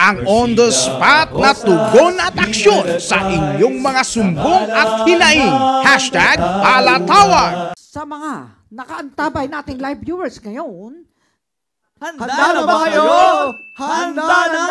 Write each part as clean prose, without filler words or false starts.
ang on-the-spot na tugon at aksyon sa inyong mga sumbong at hinaing. Hashtag Palatawag. Sa mga nakaantabay nating live viewers ngayon, Handa na ba kayo? Handa na!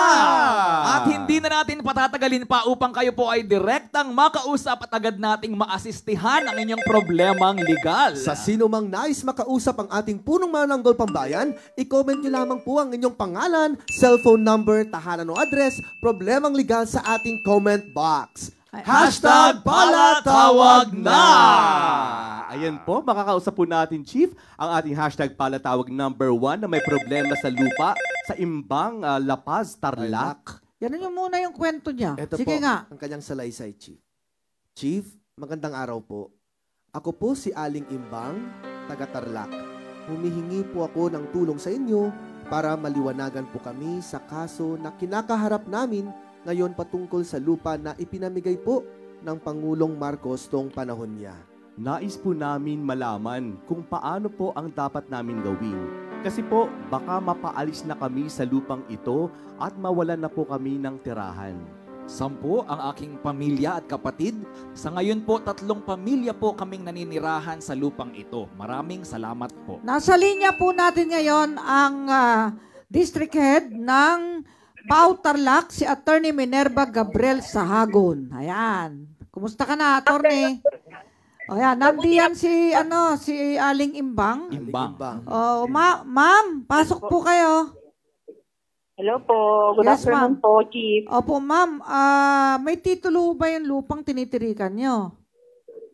At hindi na natin patatagalin pa upang kayo po ay direktang makausap at agad nating maasistihan ang inyong problemang legal. Sa sino mang nais makausap ang ating punong mananggol pambayan, i-comment nyo lamang po ang inyong pangalan, cellphone number, tahanan o address, problemang legal sa ating comment box. Hashtag Palatawag na! Ayan po, makakausap po natin, Chief, ang ating hashtag Palatawag #1 na may problema sa lupa sa Imbang, La Paz, Tarlac. yan nyo muna yung kwento niya. Ito Sige po, nga. ang kanyang salaysay, Chief. Chief, magandang araw po. Ako po si Aling Imbang, taga Tarlac. Humihingi po ako ng tulong sa inyo para maliwanagan po kami sa kaso na kinakaharap namin ngayon patungkol sa lupa na ipinamigay po ng Pangulong Marcos noong panahon niya. Nais po namin malaman kung paano po ang dapat namin gawin. Kasi po, baka mapaalis na kami sa lupang ito at mawalan na po kami ng tirahan. 10 ang aking pamilya at kapatid. Sa ngayon po, 3 pamilya po kaming naninirahan sa lupang ito. Maraming salamat po. Nasa linya po natin ngayon ang district head ng Pau Tarlac, si Attorney Minerva Gabriel Sahagon. Ayan. Kumusta ka na, Attorney? Ayan, nandiyan si Aling Imbang. Imbang. Oh, ma'am, pasok po kayo. Hello po. Good Yes, afternoon ma'am. po, Chief. Opo, ma'am. May titulo ba yung lupang tinitirikan nyo?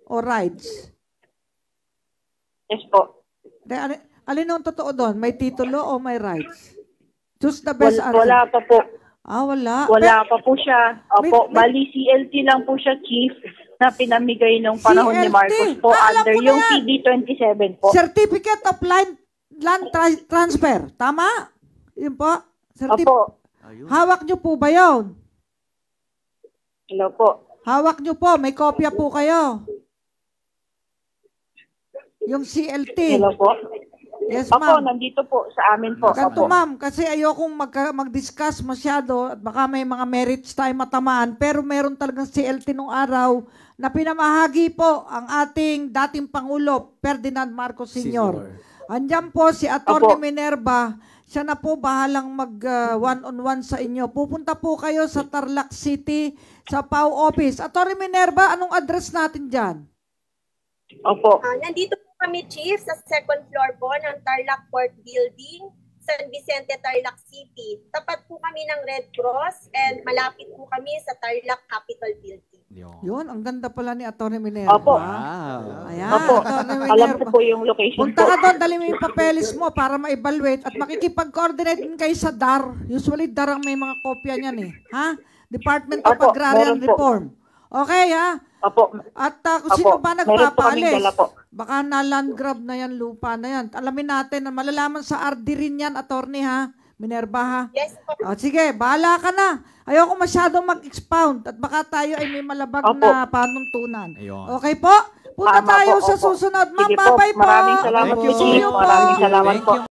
O rights? Yes po. Alin ang totoo doon? May titulo o may rights? Choose the best answer. Wala pa po. Wala. Wala pa po siya. Opo, May- bali CLT lang po siya, Chief, na pinamigay nung panahon ni CLT? Marcos po Alam under ko na yung yan. PD 27 po. Certificate of land transfer. Tama? Yun po. Opo. Hawak nyo po ba yun? Hello po. Hawak nyo po. May kopya po kayo. Yung CLT. Hello po. Yes, Opo, ma'am. nandito po sa amin po. Ganito, Opo. ma'am, kasi ayokong mag-discuss masyado at baka may mga merits tayo matamaan, pero meron talagang CLT nung araw na pinamahagi po ang ating dating Pangulo, Ferdinand Marcos Sr. Andyan po si Atty. Minerva, siya na po bahalang mag one-on-one sa inyo. Pupunta po kayo sa Tarlac City, sa PAO office. Atty. Minerva, anong address natin dyan? Opo. Nandito po kami, Chief, sa second floor po ng Tarlac Port Building, San Vicente, Tarlac City. Tapat po kami ng Red Cross and malapit po kami sa Tarlac Capitol Building. Yun, ang ganda pala ni Atty. Minerva. Opo. Ayan, Opo. Atty. Alam Minerva. ko po yung location Punta po. ka doon, dali mo yung papeles mo para ma-evaluate at makikipag-coordinate din kayo sa DAR. Usually, DAR ang may mga kopya niyan eh. Ha? Department of Opo, Agrarian meron po. Reform. Okay, ha? Opo. At kung sino Opo, ba meron po kaming nagpapaalis, dala po. baka na land grab na yan, lupa na yan. Alamin natin na malalaman sa RD rin yan, attorney ha? Minerva ha? Yes po. Sige, bahala ka na. Ayoko masyadong mag-expound at baka tayo ay may malabag Opo. na panuntunan. Ayun. Okay po? Punta Tama tayo po, sa opo. susunod. Ma'am, Sige po, bye-bye po. maraming salamat Thank po, you, Chief. See you po. Maraming salamat Thank po. you.